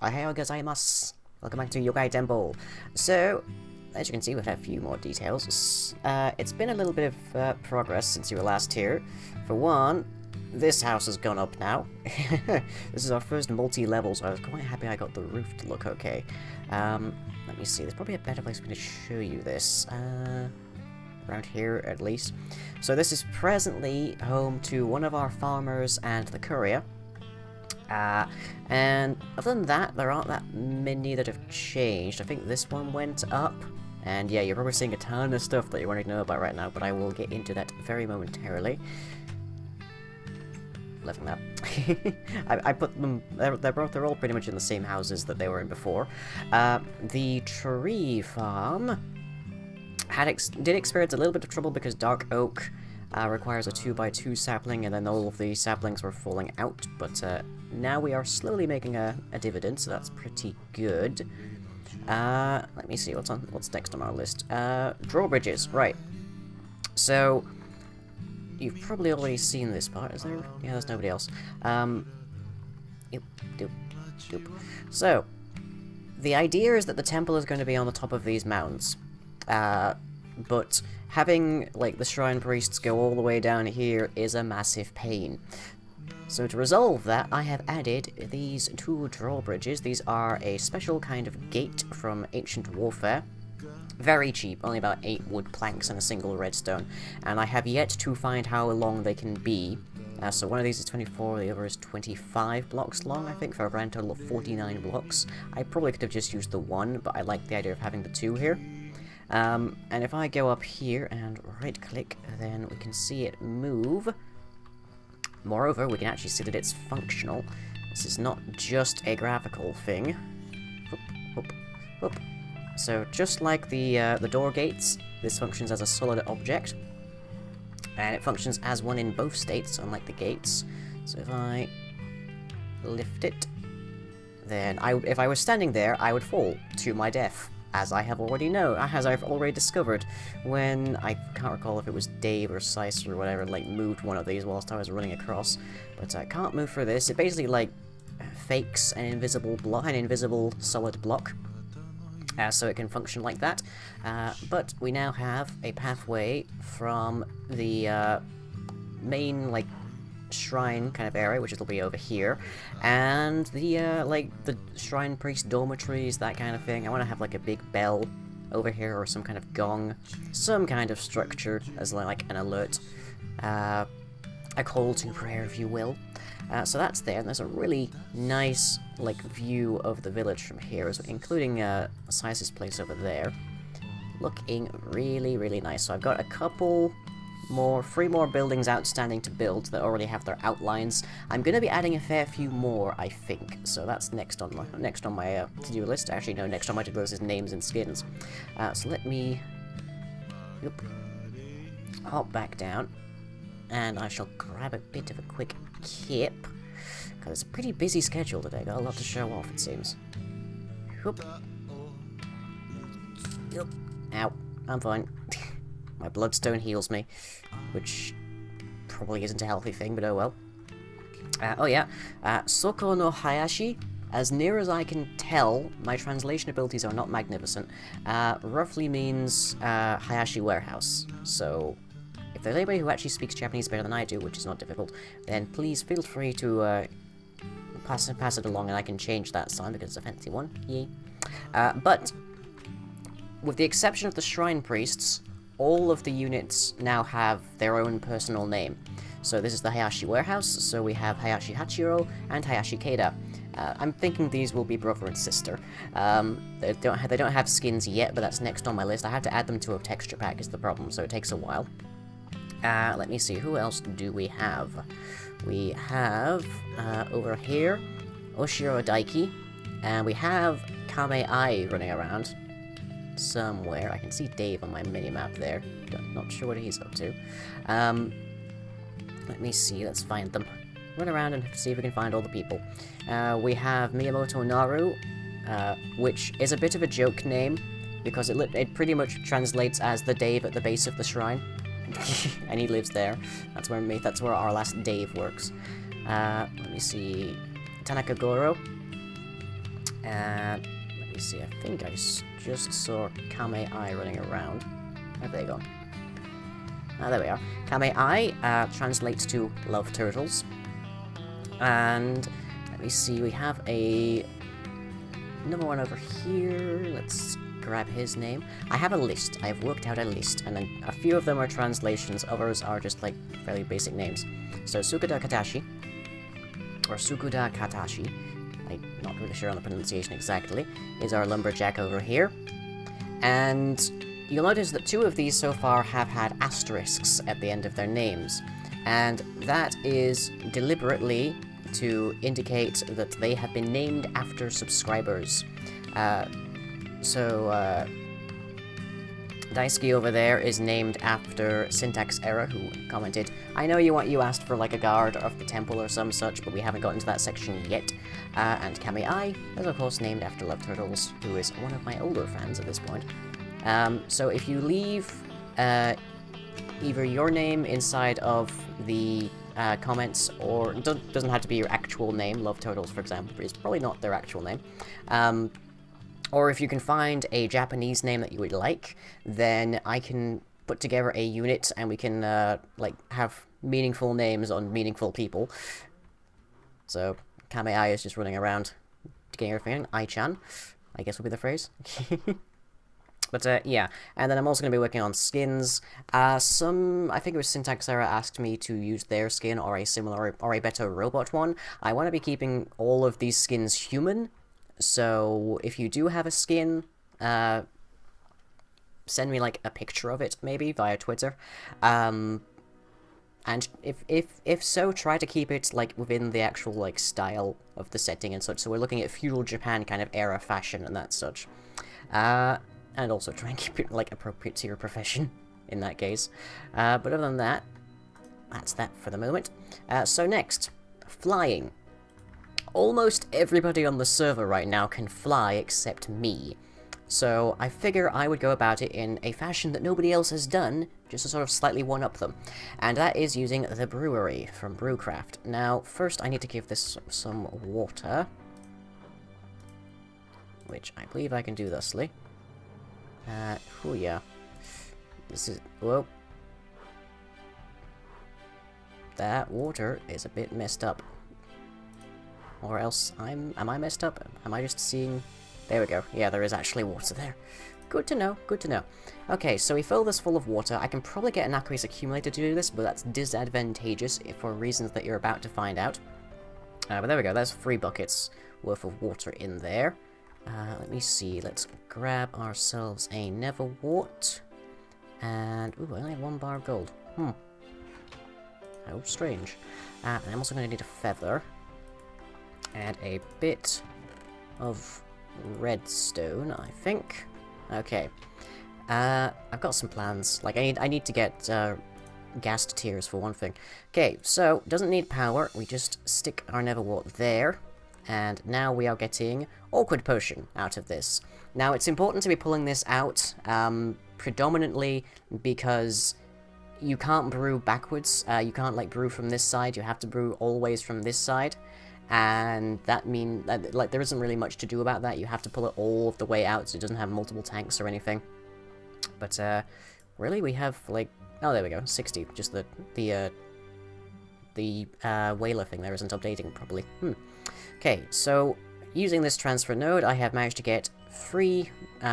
Ohayou gozaimasu. Welcome back to Yokai Temple. So, as you can see, we've had a few more details. It's been a little bit of progress since you were last here. For one, this house has gone up now. This is our first multi-level, so I was quite happy I got the roof to look okay. Let me see, there's probably a better place for me to show you this. Around here, at least. So this is presently home to one of our farmers and the courier. And other than that, there aren't that many that have changed. I think this one went up. And yeah, you're probably seeing a ton of stuff that you want to know about right now, but I will get into that very momentarily. Left that. I put them. They're all pretty much in the same houses that they were in before. The tree farm did experience a little bit of trouble because dark oak requires a 2x2 sapling, and then all of the saplings were falling out. But now we are slowly making a dividend, so that's pretty good. Let me see what's next on our list. Drawbridges, right? So you've probably already seen this part. Is there? Yeah, there's nobody else. So the idea is that the temple is going to be on the top of these mounds. But having, like, the shrine priests go all the way down here is a massive pain. So to resolve that, I have added these two drawbridges. These are a special kind of gate from Ancient Warfare. Very cheap, only about 8 wood planks and a single redstone. And I have yet to find how long they can be. So one of these is 24, the other is 25 blocks long, I think, for a grand total of 49 blocks. I probably could have just used the one, but I like the idea of having the two here. And if I go up here and right-click, then we can see it move. Moreover, we can actually see that it's functional. This is not just a graphical thing. Whoop, whoop, whoop. So, just like the door gates, this functions as a solid object. And it functions as one in both states, unlike the gates. So if I lift it, then if I was standing there, I would fall to my death. As I've already discovered, when, I can't recall if it was Dave or Sice or whatever, like, moved one of these whilst I was running across, but I can't move through this. It basically, like, fakes an invisible solid block, so it can function like that, but we now have a pathway from the, main, like, shrine kind of area, which it'll be over here, and the like the shrine priest dormitories, that kind of thing. I want to have like a big bell over here or some kind of gong, some kind of structure as like an alert, a call to prayer, if you will. So that's there, and there's a really nice like view of the village from here, including Sice's place over there, looking really, really nice. So I've got a couple three more buildings outstanding to build that already have their outlines. I'm going to be adding a fair few more, I think. So that's next on my to-do list. Actually, no, next on my to-do list is names and skins. So let me hop back down, and I shall grab a bit of a quick kip, because it's a pretty busy schedule today. Got a lot to show off, it seems. Whoop. Ow, I'm fine. My bloodstone heals me, which probably isn't a healthy thing, but oh well. Oh yeah, Soko no Hayashi, as near as I can tell, my translation abilities are not magnificent, roughly means Hayashi warehouse. So if there's anybody who actually speaks Japanese better than I do, which is not difficult, then please feel free to pass it along, and I can change that sign because it's a fancy one. Yay. But with the exception of the shrine priests, all of the units now have their own personal name. So this is the Hayashi Warehouse, so we have Hayashi Hachiro and Hayashi Keida. I'm thinking these will be brother and sister. They don't have skins yet, but that's next on my list. I have to add them to a texture pack is the problem, so it takes a while. Let me see, who else do we have? We have, over here, Oshiro Daiki, and we have Kame-ai running around somewhere. I can see Dave on my mini-map there. Not sure what he's up to. Let me see, let's find them. Run around and see if we can find all the people. We have Miyamoto Naru, which is a bit of a joke name, because it pretty much translates as the Dave at the base of the shrine. And he lives there. That's where our last Dave works. Let me see. Tanaka Goro. And let me see, I think I just saw Kame-ai running around. Oh, there you go. Ah, there we are. Kame-ai translates to love turtles. And let me see, we have another one over here. Let's grab his name. I have a list. I have worked out a list, and then a few of them are translations, others are just like fairly basic names. So Sukuda Katashi, or Sukuda Katashi, I'm not really sure on the pronunciation exactly, is our lumberjack over here. And you'll notice that two of these so far have had asterisks at the end of their names, and that is deliberately to indicate that they have been named after subscribers. Daisuke over there is named after Syntax Error, who commented, "I know you asked for like a guard of the temple or some such, but we haven't gotten to that section yet." And Kame-ai is of course named after Love Turtles, who is one of my older fans at this point. So if you leave either your name inside of the comments, or it doesn't have to be your actual name, Love Turtles for example, but it's probably not their actual name. Or if you can find a Japanese name that you would like, then I can put together a unit and we can like have meaningful names on meaningful people. So Kame-ai is just running around getting everything. Ai-chan, I guess would be the phrase. But yeah, and then I'm also going to be working on skins. I think it was Syntax Error asked me to use their skin or a similar or a better robot one. I want to be keeping all of these skins human, so if you do have a skin, send me like a picture of it maybe via Twitter. And if so, try to keep it like within the actual like style of the setting and such. So we're looking at feudal Japan kind of era fashion and that such. And also try and keep it, like, appropriate to your profession, in that case. But other than that, that's that for the moment. So next, flying. Almost everybody on the server right now can fly except me. So I figure I would go about it in a fashion that nobody else has done, just to sort of slightly one-up them. And that is using the brewery from Brewcraft. Now, first I need to give this some water, which I believe I can do thusly. Oh yeah. This is, whoa. That water is a bit messed up. Or else am I messed up? Am I just seeing, there we go. Yeah, there is actually water there. Good to know, good to know. Okay, so we fill this full of water. I can probably get an aqueous accumulator to do this, but that's disadvantageous for reasons that you're about to find out. But there we go, there's 3 buckets worth of water in there. Let me see, let's grab ourselves a nether wart. And, ooh, I only have 1 bar of gold. How strange. And I'm also going to need a feather. And a bit of redstone, I think. Okay. I've got some plans. Like, I need to get, ghast tears for one thing. Okay, so, doesn't need power. We just stick our nether wart there. And now we are getting Awkward Potion out of this. Now, it's important to be pulling this out, predominantly because you can't brew backwards. You can't, like, brew from this side. You have to brew always from this side. And that means, like, there isn't really much to do about that. You have to pull it all of the way out so it doesn't have multiple tanks or anything. But, really, we have, like, oh, there we go, 60. Just the whaler thing there isn't updating properly. Okay, so using this transfer node, I have managed to get 3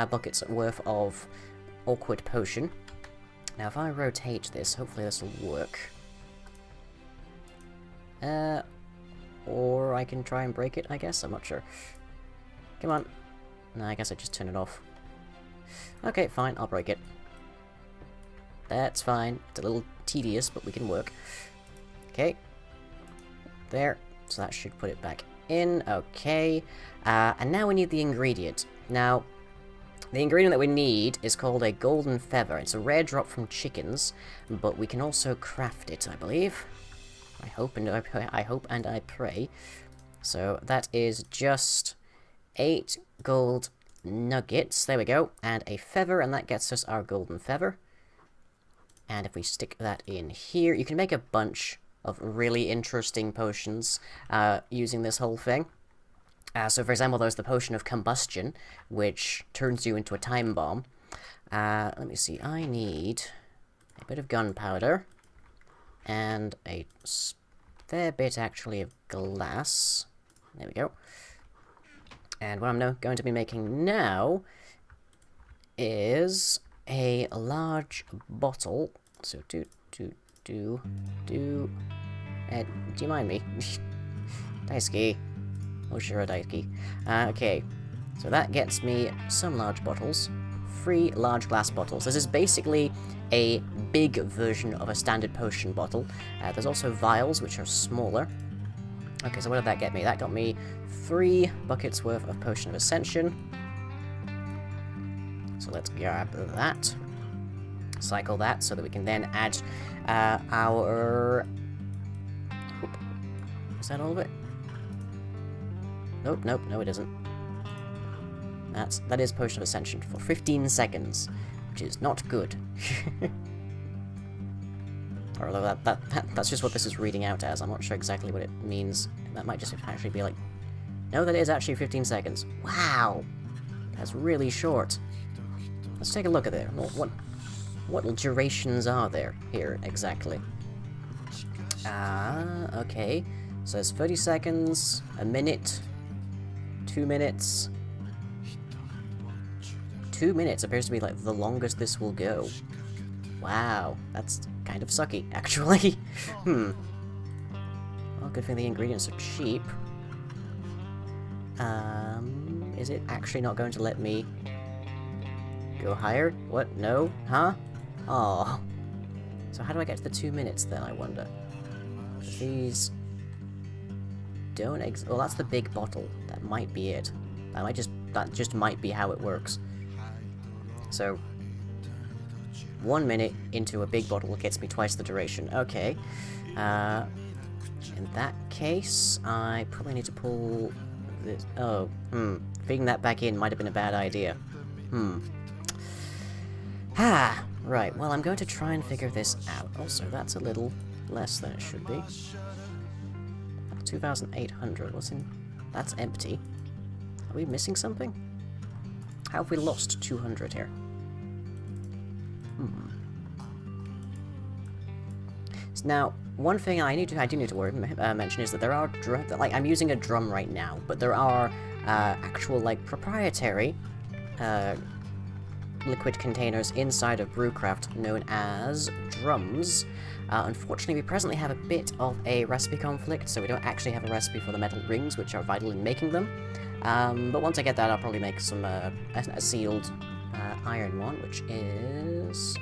buckets worth of Awkward Potion. Now, if I rotate this, hopefully this will work. Or I can try and break it, I guess? I'm not sure. Come on. No, I guess I just turn it off. Okay, fine, I'll break it. That's fine. It's a little tedious, but we can work. Okay. There. So that should put it back in. Okay. And now we need the ingredient. Now, the ingredient that we need is called a golden feather. It's a rare drop from chickens, but we can also craft it, I believe. I hope and I pray. So that is just 8 gold nuggets. There we go. And a feather, and that gets us our golden feather. And if we stick that in here, you can make a bunch of really interesting potions using this whole thing. So, for example, there's the potion of combustion, which turns you into a time bomb. Let me see. I need a bit of gunpowder and a fair bit, actually, of glass. There we go. And what I'm now going to be making now is a large bottle. So, do you mind me? Daisuke. Oh, sure, Daisuke. Okay. So that gets me some large bottles. 3 large glass bottles. This is basically a big version of a standard potion bottle. There's also vials, which are smaller. Okay, so what did that get me? That got me 3 buckets worth of Potion of Ascension. So let's grab that. Cycle that so that we can then add our... Oop. Is that all of it? Nope, no it isn't. That is Potion of Ascension for 15 seconds, which is not good. Although that's just what this is reading out as. I'm not sure exactly what it means. That might just actually be like... No, that is actually 15 seconds. Wow! That's really short. Let's take a look at there. What durations are there here, exactly? Okay. So there's 30 seconds, a minute, 2 minutes... 2 minutes appears to be like the longest this will go. Wow, that's kind of sucky, actually. Well, good thing the ingredients are cheap. Is it actually not going to let me go higher? What? No? Huh? Oh. So how do I get to the 2 minutes then, I wonder? These don't well, that's the big bottle. That might be it. That just might be how it works. So, 1 minute into a big bottle gets me twice the duration. Okay. In that case, I probably need to pull this... Oh, feeding that back in might have been a bad idea. Right, well, I'm going to try and figure this out. Also, that's a little less than it should be. 2,800, what's in... That's empty. Are we missing something? How have we lost 200 here? Now, one thing I do need to mention is that there are like I'm using a drum right now, but there are actual like proprietary liquid containers inside of Brewcraft known as drums. Unfortunately, we presently have a bit of a recipe conflict, so we don't actually have a recipe for the metal rings, which are vital in making them. But once I get that, I'll probably make some a sealed iron one, which is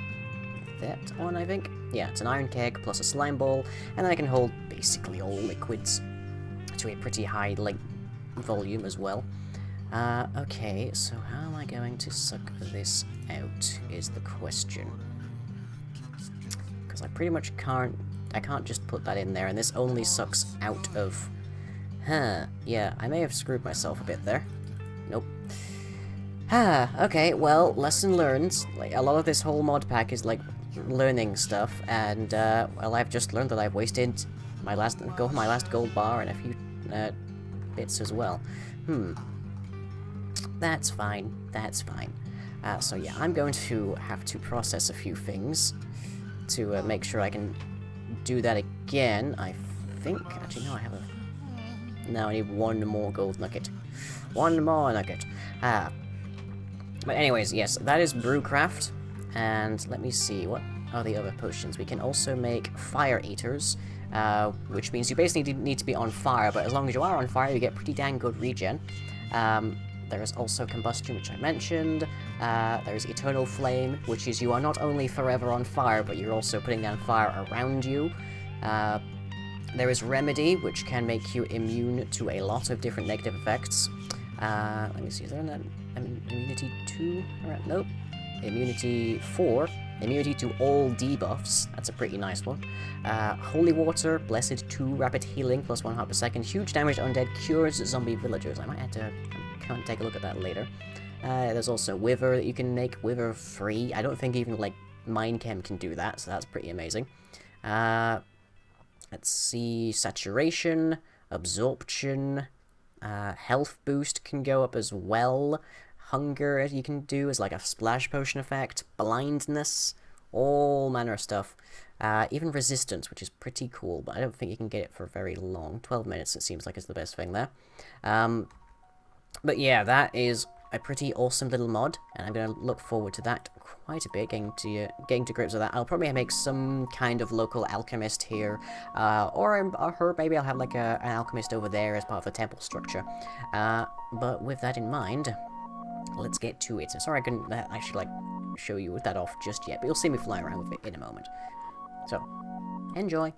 that one, I think. Yeah, it's an iron keg plus a slime ball, and then I can hold basically all liquids to a pretty high volume as well. Okay, so how am I going to suck this out is the question. Because I pretty much can't just put that in there, and this only sucks out of... yeah, I may have screwed myself a bit there. Nope. Okay, well, lesson learned. Like, a lot of this whole mod pack is, like, learning stuff, and, well, I've just learned that I've wasted my last gold bar and a few, bits as well. That's fine, that's fine. So yeah, I'm going to have to process a few things to, make sure I can do that again, I think. Actually, no, I have a... No, I need one more gold nugget. One more nugget. But anyways, yes, that is Brewcraft. And let me see, what are the other potions? We can also make fire eaters, which means you basically need to be on fire, but as long as you are on fire, you get pretty dang good regen. There is also combustion, which I mentioned. There is eternal flame, which is you are not only forever on fire, but you're also putting down fire around you. There is remedy, which can make you immune to a lot of different negative effects. Let me see, is there an immunity 2? Nope. Immunity 4. Immunity to all debuffs. That's a pretty nice one. Holy Water, Blessed 2, Rapid Healing, plus 1 heart per second. Huge damage to undead, cures zombie villagers. I might have to take a look at that later. There's also Wither that you can make. Wither free. I don't think even, like, Mindchem can do that, so that's pretty amazing. Let's see. Saturation, Absorption, Health boost can go up as well. Hunger you can do as like a splash potion effect. Blindness, all manner of stuff. Even resistance, which is pretty cool, but I don't think you can get it for very long. 12 minutes it seems like is the best thing there. But yeah, that is a pretty awesome little mod, and I'm going to look forward to that quite a bit, getting to grips with that. I'll probably make some kind of local alchemist here, or maybe I'll have like an alchemist over there as part of the temple structure. But with that in mind, let's get to it. Sorry I couldn't actually like show you that off just yet, but you'll see me fly around with it in a moment. So, enjoy!